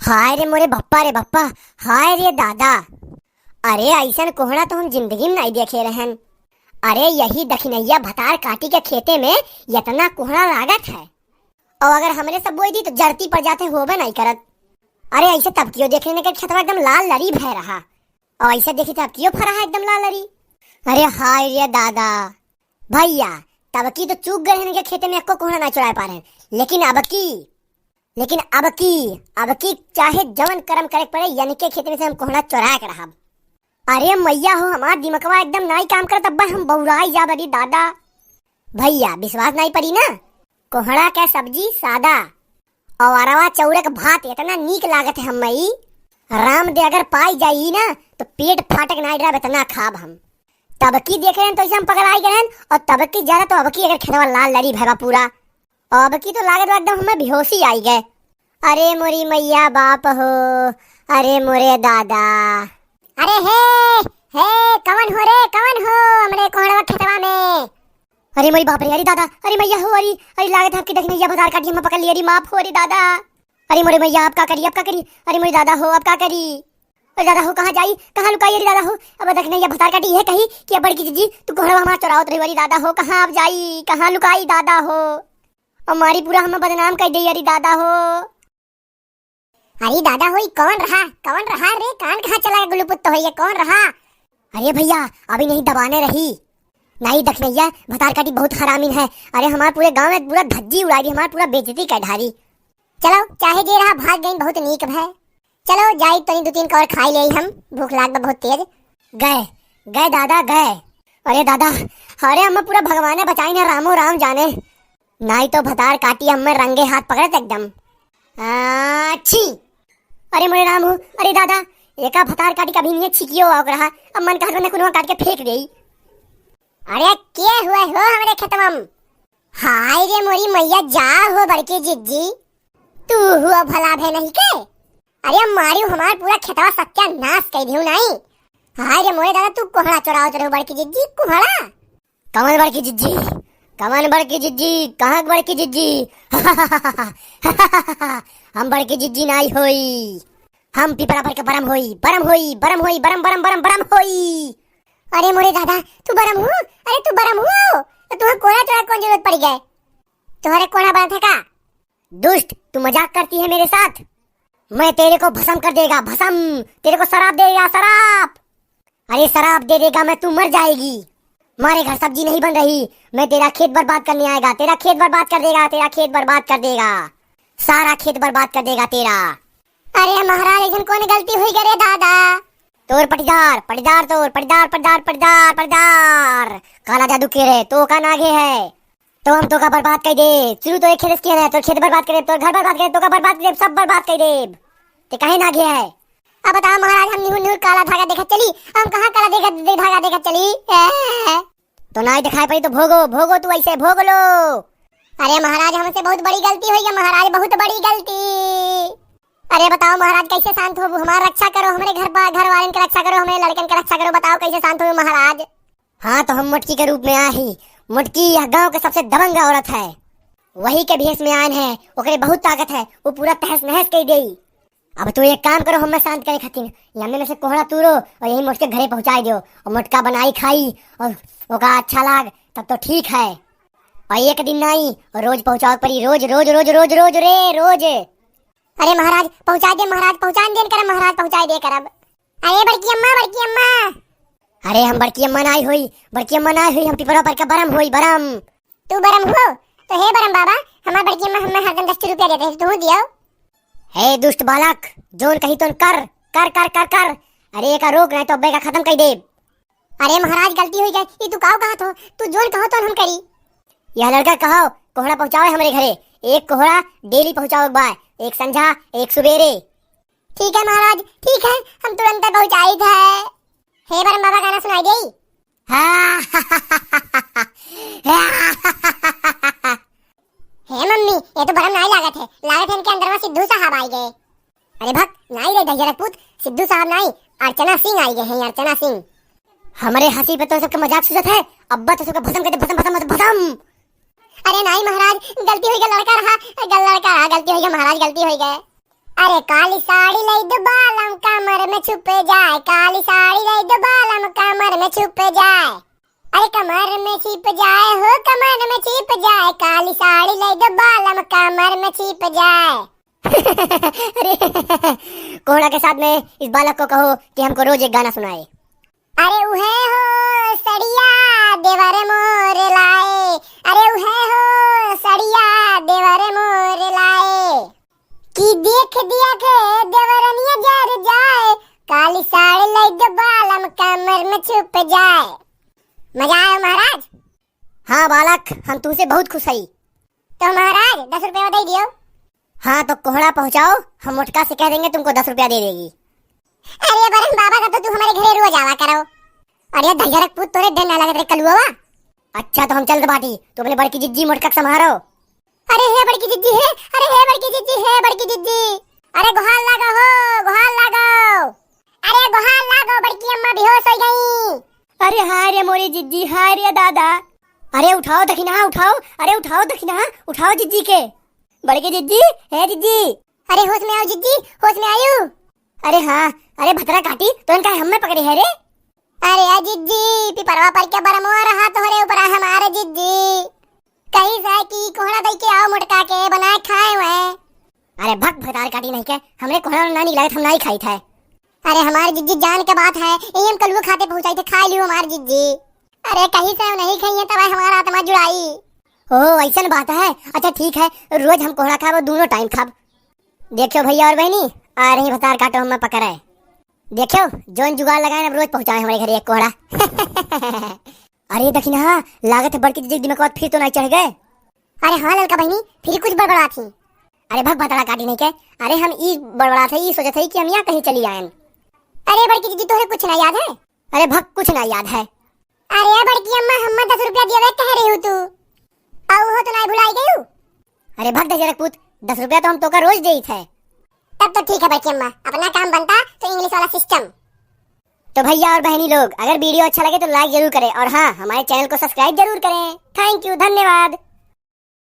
हाय रे मोरे बप्पा रे बप्पा। हाय रे दादा। अरे ऐसन कोहड़ा तो हम जिंदगी में नहीं देखे रहन। अरे यही दखिनैया भतार काटी के खेते में इतना कोहड़ा लागत है, और अगर हमरे सब बोई दी तो जरती पड़ जाते होबे नहीं करत। अरे ऐसे तब क्यों देखने के खेतवा एकदम लाल लरी भय रहा, और ऐसे देखी तब क्यों फरा है एकदम लाल लरी। अरे हाय रे दादा भैया, तब की तो चूक गए हैं के खेते में एको कोहड़ा ना चुरा पा रहे, लेकिन अब की चाहे जवन कर्म करे पड़े यानी के खेत में से हम कोहड़ा चुरा के रहा। अरे मैया हो, हमार दिमकवा एकदम नहीं काम करत, अब हम बहुराई जा बड़ी दादा। भैया विश्वास नहीं पड़ी ना, कोहड़ा के सब्जी सादा और अरवा चौड़क भात इतना नीक लागत है। हम राम दे अगर पाई जाई ना तो पेट फाटक नहीं रहा, इतना खाब हम। तब की देख रहे हैं तो ऐसे हम पकड़ाई गए हैं, और तब की ज्यादा तो अब की अगर खेतवा लाल लड़ी भैया पूरा, अब की तो लागत एकदम हमें बेहोशी आई गए। अरे मोरी मैया बाप हो, अरे मोरे दादा। अरे हे कवन हो हमरे कोहड़ा खेतवा में। अरे मोरी बाप रे, अरे दादा, अरे मैया हो, अरे लागत आपकी देखने ये भतार काटी हम पकड़ लिया, अरे माफ हो, अरे दादा। अरे मोरे मैया आप का करी, अरे मोरी दादा हो, आप का करी। अरे दादा हो कहाँ जाई, कहाँ लुकाई, अरे दादा हो। अब देखने ये भतार काटी है कही कि बड़की जीजी तू कोहड़ा हमारा चुरावत रही, अरे दादा हो कहाँ आप जाई, कहाँ लुकाई दादा हो, हमारी पूरा हमें बदनाम कर दी, अरे दादा हो। अरे दादा हो कौन रहा रे, कान कहाँ चला गया, गुलुपुत हो ये कौन रहा। अरे भैया अभी नहीं दबाने रही, नहीं दखनैया भतार काटी बहुत हरामीन है। अरे हमारे पूरे गांव में पूरा धज्जी उड़ा दी, हमारा पूरा बेइज्जती कर ढारी। चलो चाहे जे रहा भाग गई, बहुत नीक है। चलो जाई तो दो तीन कौर खाई ले, हम भूख लाग बहुत तेज। गए दादा गए। अरे दादा, अरे हम पूरा भगवान बचाई ना, रामो राम जाने, नहीं तो भतार काटी हमें रंगे हाथ पकड़ते एकदम। अच्छी अरे मोरे राम हो, अरे दादा एका भतार काटी कभी नहीं छिकियो आग रहा, अब मन कहा ने कुनवा काट के फेंक देई। अरे के हुए हो हमरे खेतवा में। हाय रे मोरी मैया जा हो बड़की जिज्जी, तू हुआ भला भे नहीं के। अरे मारियो हमार पूरा खेतवा सत्यानाश कर दियो नहीं। हाय रे मोरे दादा तू कोहड़ा चुरावत रहो बड़की जिज्जी, कोहड़ा कमल बड़की जिज्जी, कमान बड़की जिज्जी, कहाँ बड़की जिज्जी। हम बड़की जिज्जी नहीं होई, हम पिपरा पर के बरम होई। अरे मोरे दादा तू बरम हो, अरे तू बरम हो तो तुम्हें कोहड़ा चुरा कौन जरूरत पड़ गए, तुम्हारे कोहड़ा बना था का। दुष्ट तू मजाक करती है मेरे साथ, मैं तेरे को भस्म कर देगा, भस्म, तेरे को शराब देगा, शराब। अरे शराब दे देगा मैं, तू मर जाएगी। हमारे घर सब्जी नहीं बन रही, मैं तेरा खेत बर्बाद करने आएगा, तेरा खेत बर्बाद कर देगा, सारा खेत बर्बाद कर देगा तेरा। अरे महाराज लेकिन कौन गलती हुई करे दादा। तोर पटीदार काला जादू के रे तो का नागे है, तो हम तो का बर्बाद कर दे। शुरू तो एक खेत किया है, तो खेत बर्बाद करे, तो घर बर्बाद करे, तो का बर्बाद करे, सब बर्बाद कर दे, ते कहीं नागे है। अब बताओ महाराज, हम निहुर काला धागा देखा चली, हम कहाँ काला धागा देखा चली। तो नहीं दिखाई पड़ी तो भोगो तू ऐसे भोग लो। अरे महाराज हमसे बहुत बड़ी गलती हुई है महाराज, बहुत बड़ी गलती। अरे बताओ महाराज कैसे शांत हो, हमारा रक्षा करो, हमारे घर वाले की रक्षा करो, हमारे लड़कन की रक्षा करो, बताओ कैसे शांत हो महाराज। हाँ तो हम मुटकी के रूप में आए ही, मुटकी गाँव के सबसे दबंग औरत है, वही के भेष में आए हैं, ओकरे बहुत ताकत है, वो पूरा तहस नहस कर गई। अब तो एक काम करो, हमें शांत करे खातिर यमे में से कोहड़ा तूरो और यही मुझके घरे पहुंचाई दो, और मुटका बनाई खाई और ओका अच्छा लाग तब तो ठीक है, और एक दिन नहीं और रोज पहुंचाओ परी, रोज। अरे महाराज पहुंचा दे महाराज, पहुंचा दे कर महाराज, पहुंचाई दे करब। अरे बड़की अम्मा। अरे हम बड़की अम्मा नहीं हुई, हम पिपरा पर का बरम हुई, बरम। तू बरम हो तो हे बरम बाबा, हमार बड़की अम्मा हमें हरदम 10 रुपया देते हैं, तू दियो। हे दुष्ट बालक, जोन कही तो कर। अरे एक रोक नहीं तो अब्बे का खत्म कर दे। अरे महाराज गलती हुई गई, ये तू कहो कहा तो, तू जोन कहो तो हम करी। यह लड़का कहो कोहड़ा पहुंचाओ हमारे घरे, एक कोहड़ा डेली पहुंचाओ, बाय एक संझा एक सुबेरे। ठीक है महाराज, ठीक है, हम तुरंत पहुंचाई थे। हे बरम बाबा गाना सुनाई दे। हे मम्मी ये तो बरम नहीं लागत है इनके अंदर में सिद्धू साहब आई गए। अरे भक्त नहीं रे दहिया सिद्धू साहब नहीं, अर्चना सिंह आई गए हैं, अर्चना सिंह। हमारे हंसी पे तो सबके मजाक सूझत है, अब्बा तो सबका भस्म करते, भस्म। अरे नहीं महाराज गलती हुई गई, लड़का रहा, गलती हुई गई महाराज, गलती हुई गई। अरे काली साड़ी लई दो बालम कमर में छुप जाए, काली साड़ी लई दो बालम कमर में छुप जाए। अरे कमर में छिप जाए हो, कमर में छिप जाए, काली साड़ी लई दो बालम कमर में छिप जाए। अरे कोहड़ा के साथ में इस बालक को कहो कि हमको रोज एक गाना सुनाए। अरे उहे हो सड़िया देवर मोर लाए, अरे उहे हो सड़िया देवर मोर लाए, कि देख दिया के देवरनिया जर जाए, काली साड़ी लई दो बालम कमर में छुप जाए। मजा आया महाराज? हाँ बालक, हम तुमसे बहुत खुश हई। तो महाराज 10 रुपया दे दियो। हाँ तो कोहड़ा पहुँचाओ, हम मोटका से कह देंगे तुमको 10 रुपया दे देगी। अरे बरन बाबा का तो तू हमारे घरे रोज आवा करो। अरे धैर्य पुत तोरे डर ना लगे कलुआ। अच्छा तो हम चल बाटी, तू अपने बड़की जिज्जी मोटका संभारो। अरे हे बड़की जिज्जी है, अरे हे बड़की जिज्जी है, बड़की जिज्जी, अरे गुहार लागो हो, गुहार लागो, अरे गुहार लागो, बड़की अम्मा बेहोश हो गई। अरे हाय रे मोरी जिज्जी, हाय रे दादा। अरे उठाओ दखिना, उठाओ, अरे उठाओ दखिना, उठाओ जिज्जी के। बड़की जिज्जी, हे जिज्जी, अरे होश में आओ जिज्जी, होश में आयु। अरे हाँ, अरे भतरा काटी तो इनका हमें पकड़े है रे। अरे जिज्जी पिपरवा पर क्या बरमो रहा तोहरे ऊपर हमारे जिज्जी, कहीं से की कोहड़ा दई के आओ मोटका के बनाए खाए हुए। अरे भग भतार काटी नहीं के, हमरे कोहड़ा ना निकलाए हम नहीं खाई थे। अरे हमारी जिज्जी जान के बात है, यही हम कलुआ खाते पहुंचाई थे, खा लियो हमारी जिज्जी। अरे कहीं से हम नहीं खाई है तब हमारा आत्मा जुड़ाई। ओ ऐसा बात है, अच्छा ठीक है, रोज हम कोहड़ा खाब, दोनों टाइम खाब। देखो भैया और बहनी, आ रही भतार काटो हमें पकड़े। देखो जोन जुगाड़ लगाए रोज पहुंचाए हमारे घर एक कोहड़ा। अरे दखिना लागत है बड़की जिज्जी दिमाग फिर तो नहीं चढ़ गए। अरे हाँ ललका बहनी, फिर कुछ बड़बड़ा थी। अरे भग भतड़ा काटी नहीं के, अरे हम ई बड़बड़ा थे, ई सोचे थे कि हम यहाँ कहीं चली आए। अरे बड़की जिज्जी तोहरे कुछ ना याद है? अरे भग कुछ ना याद है। अरे बड़की अम्मा हम 10 रुपया दिए कह रही हूँ तू, आओ हो तो नहीं भुलाई गई। अरे भग दे पुत, 10 रुपया तो हम तो का रोज दे थे। तब तो ठीक है बड़की अम्मा, अपना काम बनता तो इंग्लिश वाला सिस्टम। तो भैया और बहनी लोग, अगर वीडियो अच्छा लगे तो लाइक जरूर करें और हाँ हमारे चैनल को सब्सक्राइब जरूर करें। थैंक यू, धन्यवाद।